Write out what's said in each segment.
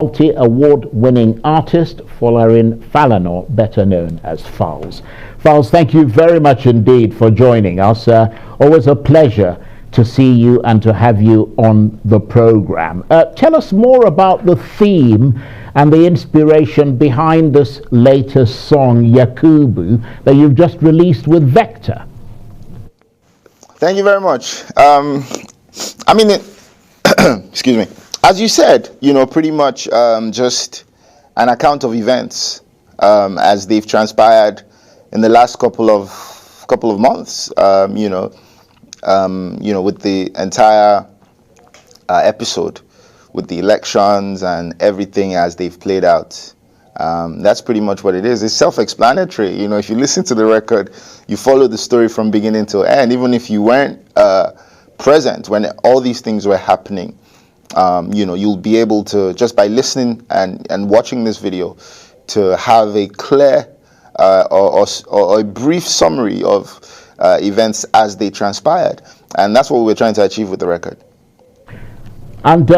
multi-award-winning artist Folarin Falana, better known as Falz. Falz, thank you very much indeed for joining us. Always a pleasure to see you and to have you on the program. Tell us more about the theme and the inspiration behind this latest song, Yakubu, that you've just released with Vector. Thank you very much. Excuse me. As you said, pretty much just an account of events as they've transpired in the last couple of months. With the entire episode, with the elections and everything as they've played out. That's pretty much what it is. It's self-explanatory. If you listen to the record, you follow the story from beginning to end. Even if you weren't present when all these things were happening, you'll be able to, just by listening and watching this video, to have a clear or a brief summary of events as they transpired. And that's what we're trying to achieve with the record. And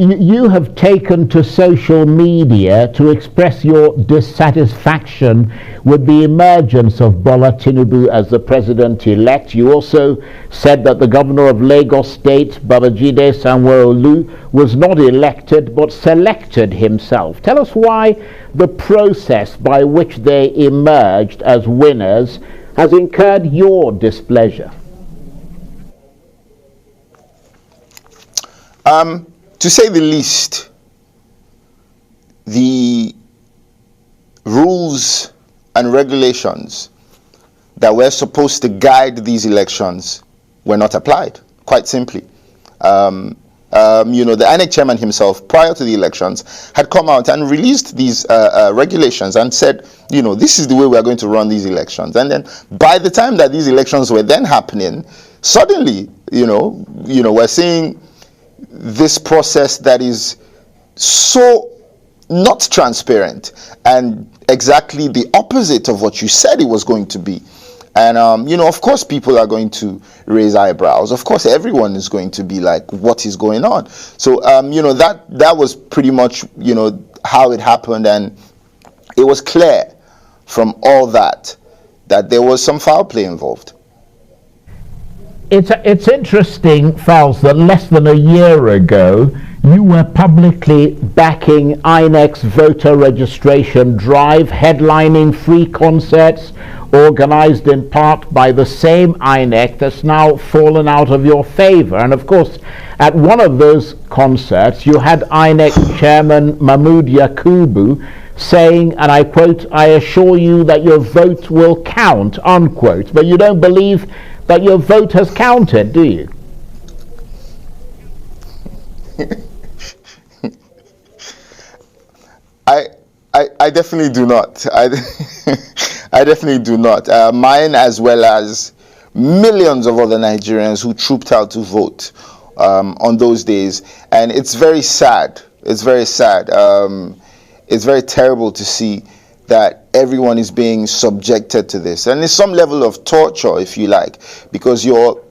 you have taken to social media to express your dissatisfaction with the emergence of Bola Tinubu as the president-elect. You also said that the governor of Lagos State, Babajide Sanwo-Olu, was not elected but selected himself. Tell us why the process by which they emerged as winners has incurred your displeasure. To say the least, the rules and regulations that were supposed to guide these elections were not applied, quite simply. The INEC chairman himself, prior to the elections, had come out and released these regulations and said, this is the way we are going to run these elections. And then by the time that these elections were then happening, suddenly, we're seeing this process that is so not transparent and exactly the opposite of what you said it was going to be. And, of course, people are going to raise eyebrows. Of course, everyone is going to be like, what is going on? So, that was pretty much, how it happened. And it was clear from all that there was some foul play involved. It's interesting, Falz, that less than a year ago, you were publicly backing INEC's voter registration drive, headlining free concerts organized in part by the same INEC that's now fallen out of your favor. And of course, at one of those concerts, you had INEC chairman Mahmoud Yakubu saying, and I quote, "I assure you that your vote will count," unquote. But you don't believe that your vote has counted, do you? I definitely do not. I definitely do not. Mine, as well as millions of other Nigerians who trooped out to vote on those days. And it's very sad. It's very sad. It's very terrible to see that everyone is being subjected to this, and it's some level of torture, if you like, because you're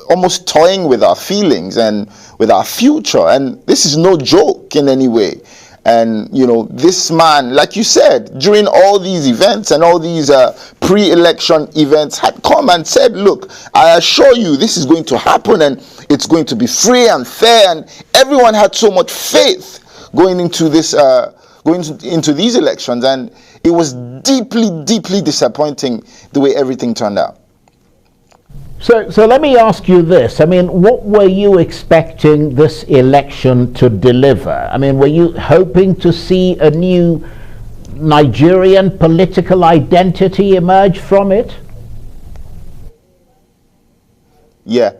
almost toying with our feelings and with our future, and this is no joke in any way. And this man, like you said, during all these events and all these pre-election events, had come and said, "Look, I assure you, this is going to happen, and it's going to be free and fair." And everyone had so much faith going into this. Going into these elections, and it was deeply, deeply disappointing the way everything turned out. So let me ask you this. I mean, what were you expecting this election to deliver? I mean, were you hoping to see a new Nigerian political identity emerge from it? Yeah.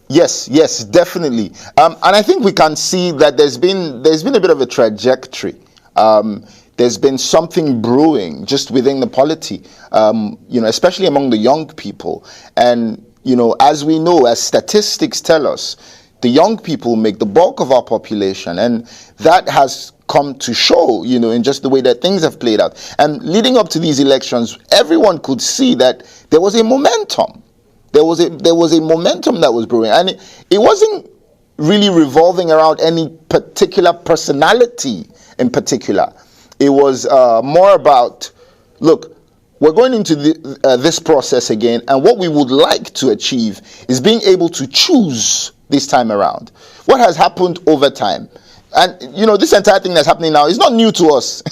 Yes, definitely. And I think we can see that there's been a bit of a trajectory. There's been something brewing just within the polity, especially among the young people. And, as we know, as statistics tell us, the young people make the bulk of our population. And that has come to show, in just the way that things have played out. And leading up to these elections, everyone could see that there was a momentum. There was a momentum that was brewing. And it wasn't really revolving around any particular personality in particular. It was more about, look, we're going into this process again, and what we would like to achieve is being able to choose this time around. What has happened over time? And, this entire thing that's happening now is not new to us.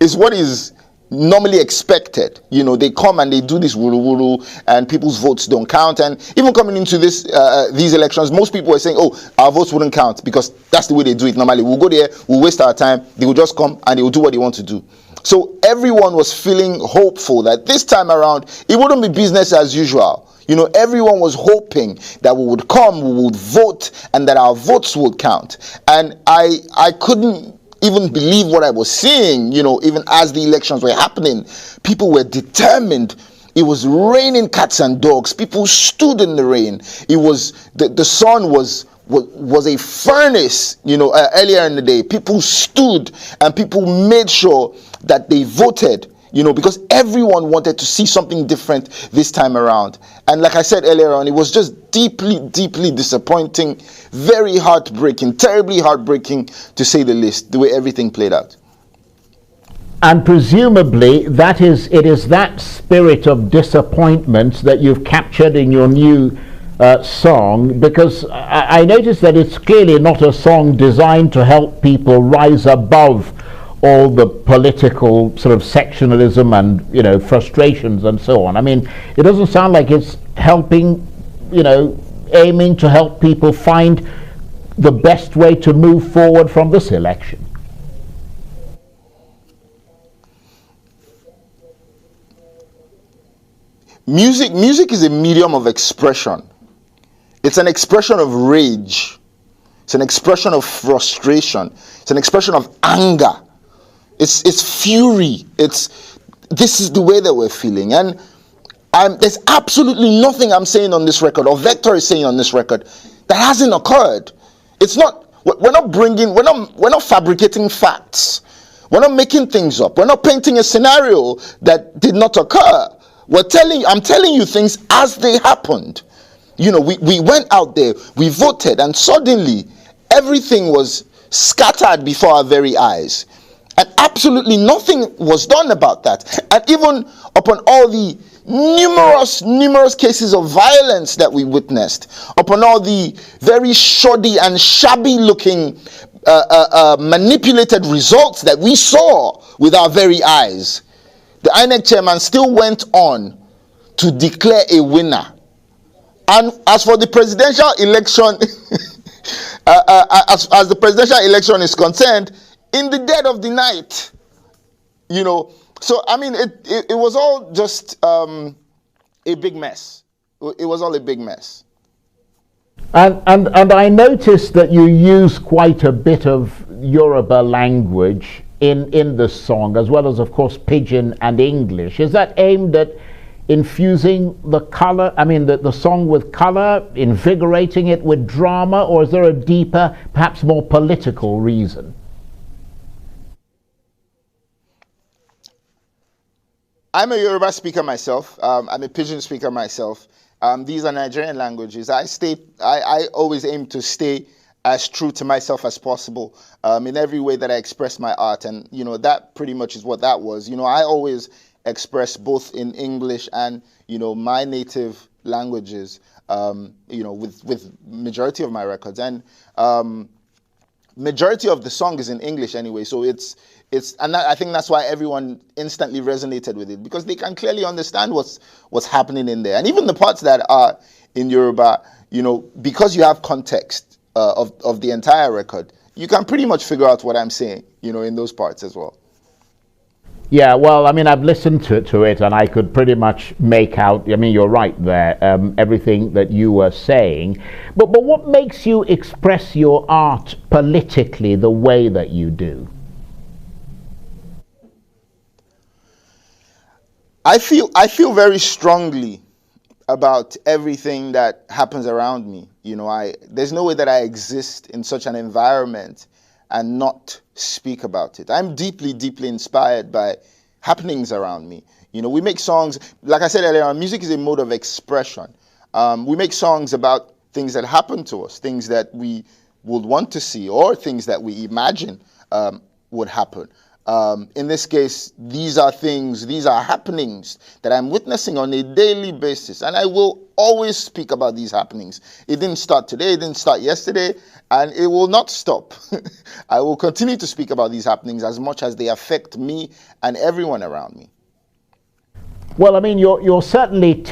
It's what is normally expected. They come and they do this wuru-wuru, and people's votes don't count. And even coming into these elections, most people were saying, oh, our votes wouldn't count because that's the way they do it normally. We'll go there, we'll waste our time, they will just come and they will do what they want to do. So everyone was feeling hopeful that this time around, it wouldn't be business as usual. Everyone was hoping that we would come, we would vote, and that our votes would count. And I couldn't even believe what I was seeing, even as the elections were happening. People were determined. It was raining cats and dogs. People stood in the rain. It was, the sun was a furnace, earlier in the day. People stood and people made sure that they voted, because everyone wanted to see something different this time around. And like I said earlier on, it was just deeply, deeply disappointing, very heartbreaking, terribly heartbreaking, to say the least, the way everything played out. And presumably it is that spirit of disappointment that you've captured in your new song, because I noticed that it's clearly not a song designed to help people rise above all the political sort of sectionalism and frustrations and so on. I mean, it doesn't sound like it's helping, aiming to help people find the best way to move forward from this election. Music is a medium of expression. It's an expression of rage. It's an expression of frustration. It's an expression of anger. It's fury. This is the way that we're feeling. And there's absolutely nothing I'm saying on this record, or Vector is saying on this record, that hasn't occurred. We're not fabricating facts. We're not making things up. We're not painting a scenario that did not occur. I'm telling you things as they happened. We went out there, we voted, and suddenly everything was scattered before our very eyes. And absolutely nothing was done about that. And even upon all the numerous cases of violence that we witnessed, upon all the very shoddy and shabby looking manipulated results that we saw with our very eyes, the INEC chairman still went on to declare a winner. And as for the presidential election, as the presidential election is concerned, in the dead of the night, so I mean, it was all just a big mess. It was all a big mess. And I noticed that you use quite a bit of Yoruba language in the song, as well as, of course, Pidgin and English. Is that aimed at infusing the color, the song with color, invigorating it with drama, or is there a deeper, perhaps more political reason? I'm a Yoruba speaker myself. I'm a Pidgin speaker myself. These are Nigerian languages. I always aim to stay as true to myself as possible in every way that I express my art. And, that pretty much is what that was. I always express both in English and, my native languages, with majority of my records. And majority of the song is in English anyway. So I think that's why everyone instantly resonated with it, because they can clearly understand what's happening in there. And even the parts that are in Yoruba, because you have context of the entire record, you can pretty much figure out what I'm saying, in those parts as well. Yeah, well, I've listened to it and I could pretty much make out, you're right there, everything that you were saying. But what makes you express your art politically the way that you do? I feel very strongly about everything that happens around me. There's no way that I exist in such an environment and not speak about it. I'm deeply, deeply inspired by happenings around me. We make songs, like I said earlier, music is a mode of expression. We make songs about things that happen to us, things that we would want to see, or things that we imagine would happen. In this case, these are happenings that I'm witnessing on a daily basis, and I will always speak about these happenings. It didn't start today, it didn't start yesterday, and it will not stop. I will continue to speak about these happenings as much as they affect me and everyone around me. Well, I mean, you're certainly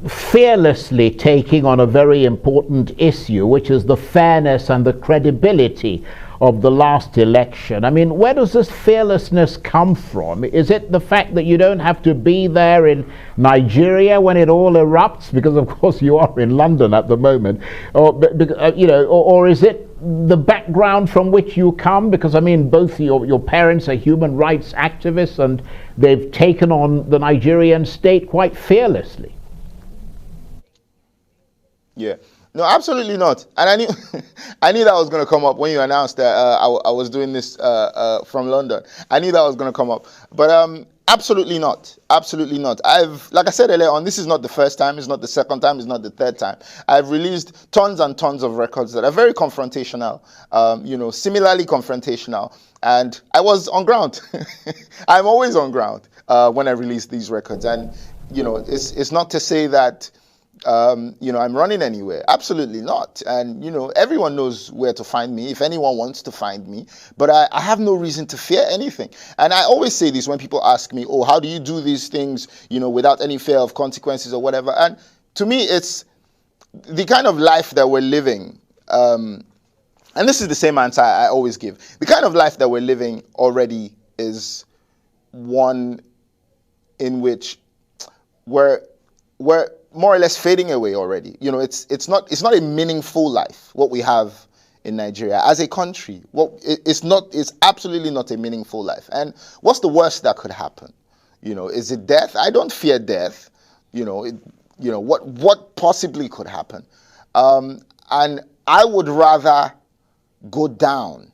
fearlessly taking on a very important issue, which is the fairness and the credibility of the last election. I mean, where does this fearlessness come from? Is it the fact that you don't have to be there in Nigeria when it all erupts, because of course you are in London at the moment, or is it the background from which you come? Because I mean, both your parents are human rights activists, and they've taken on the Nigerian state quite fearlessly. Yeah. No, absolutely not. And I knew that was going to come up when you announced that I was doing this from London. I knew that was going to come up. But absolutely not. Absolutely not. Like I said earlier on, this is not the first time. It's not the second time. It's not the third time. I've released tons and tons of records that are very confrontational, similarly confrontational. And I was on ground. I'm always on ground when I release these records. And, it's not to say that I'm running anywhere. Absolutely not. And, everyone knows where to find me if anyone wants to find me. But I have no reason to fear anything. And I always say this when people ask me, oh, how do you do these things, without any fear of consequences or whatever? And to me, it's the kind of life that we're living. And this is the same answer I always give. The kind of life that we're living already is one in which we're more or less fading away already. It's not a meaningful life, what we have in Nigeria as a country. It's absolutely not a meaningful life. And what's the worst that could happen? Is it death? I don't fear death. What possibly could happen? And I would rather go down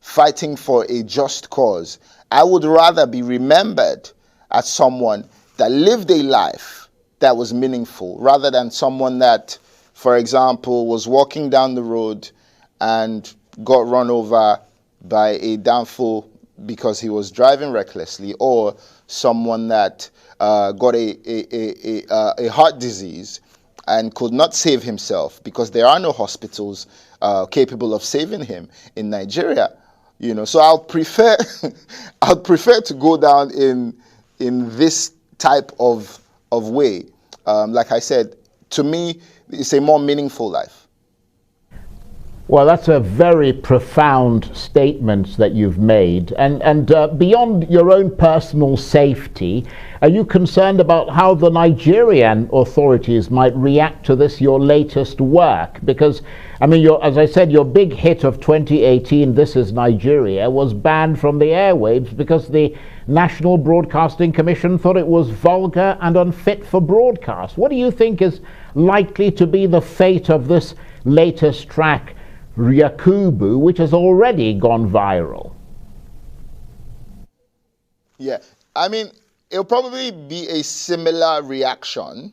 fighting for a just cause. I would rather be remembered as someone that lived a life that was meaningful, rather than someone that, for example, was walking down the road and got run over by a downfall because he was driving recklessly, or someone that got a heart disease and could not save himself because there are no hospitals capable of saving him in Nigeria. So I'll prefer to go down in this type of way. Like I said, to me, it's a more meaningful life. Well, that's a very profound statement that you've made. And beyond your own personal safety, are you concerned about how the Nigerian authorities might react to this, your latest work? Because, I mean, as I said, your big hit of 2018, This Is Nigeria, was banned from the airwaves because the National Broadcasting Commission thought it was vulgar and unfit for broadcast. What do you think is likely to be the fate of this latest track, Yakubu, which has already gone viral? Yeah, I mean, it'll probably be a similar reaction,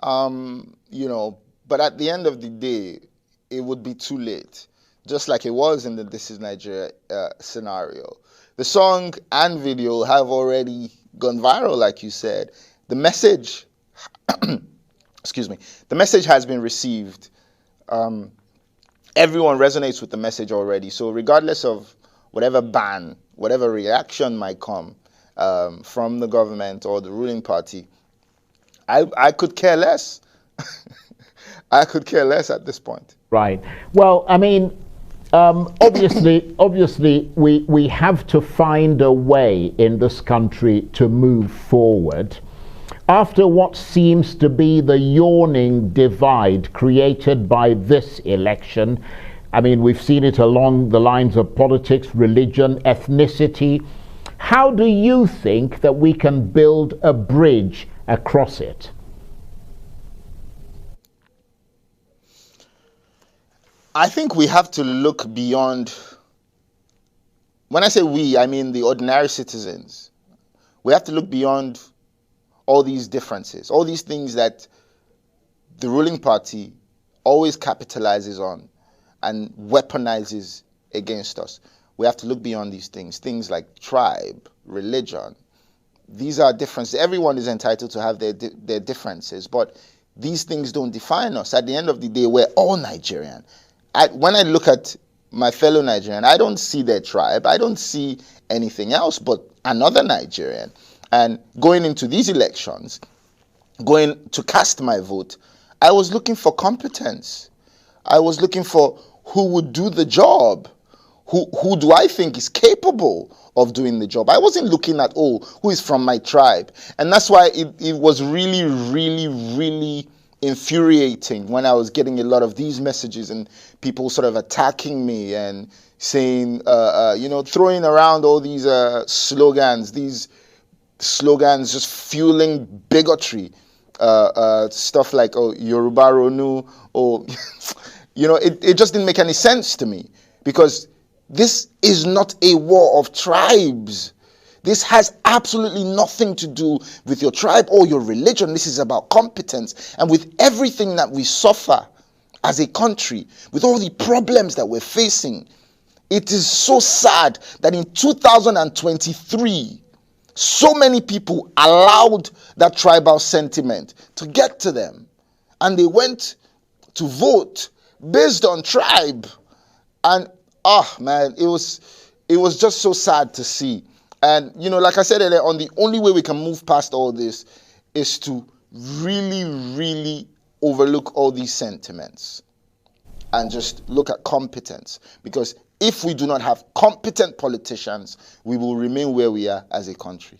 but at the end of the day, it would be too late, just like it was in the This Is Nigeria scenario. The song and video have already gone viral, like you said. The message, the message has been received. Everyone resonates with the message already. So regardless of whatever ban, whatever reaction might come from the government or the ruling party, I could care less. I could care less at this point. Right. Well, I mean, obviously, we have to find a way in this country to move forward. After what seems to be the yawning divide created by this election, I mean, we've seen it along the lines of politics, religion, ethnicity. How do you think that we can build a bridge across it? I think we have to look beyond. When I say we, I mean the ordinary citizens. We have to look beyond all these differences, all these things that the ruling party always capitalizes on and weaponizes against us. We have to look beyond these things like tribe, religion. These are differences. Everyone is entitled to have their differences, but these things don't define us. At the end of the day, we're all Nigerian. When I look at my fellow Nigerian, I don't see their tribe. I don't see anything else but another Nigerian. And going into these elections, going to cast my vote, I was looking for competence. I was looking for who would do the job. Who do I think is capable of doing the job? I wasn't looking at, who is from my tribe. And that's why it was really, really, really infuriating when I was getting a lot of these messages and people sort of attacking me and saying, throwing around all these slogans just fueling bigotry. Stuff like, Yoruba Ronu, or, it just didn't make any sense to me, because this is not a war of tribes. This has absolutely nothing to do with your tribe or your religion. This is about competence. And with everything that we suffer as a country, with all the problems that we're facing, it is so sad that in 2023, so many people allowed that tribal sentiment to get to them. And they went to vote based on tribe. And, it was just so sad to see. And, like I said earlier on, the only way we can move past all this is to really, really overlook all these sentiments and just look at competence. Because if we do not have competent politicians, we will remain where we are as a country.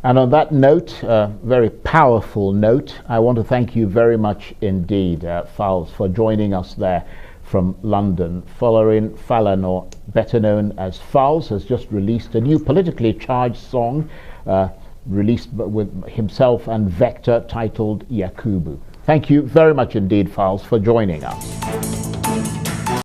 And on that note, very powerful note, I want to thank you very much indeed, Falz, for joining us there from London. Following Falana, better known as Falz, has just released a new politically charged song released with himself and Vector, titled Yakubu. Thank you very much indeed, Falz, for joining us.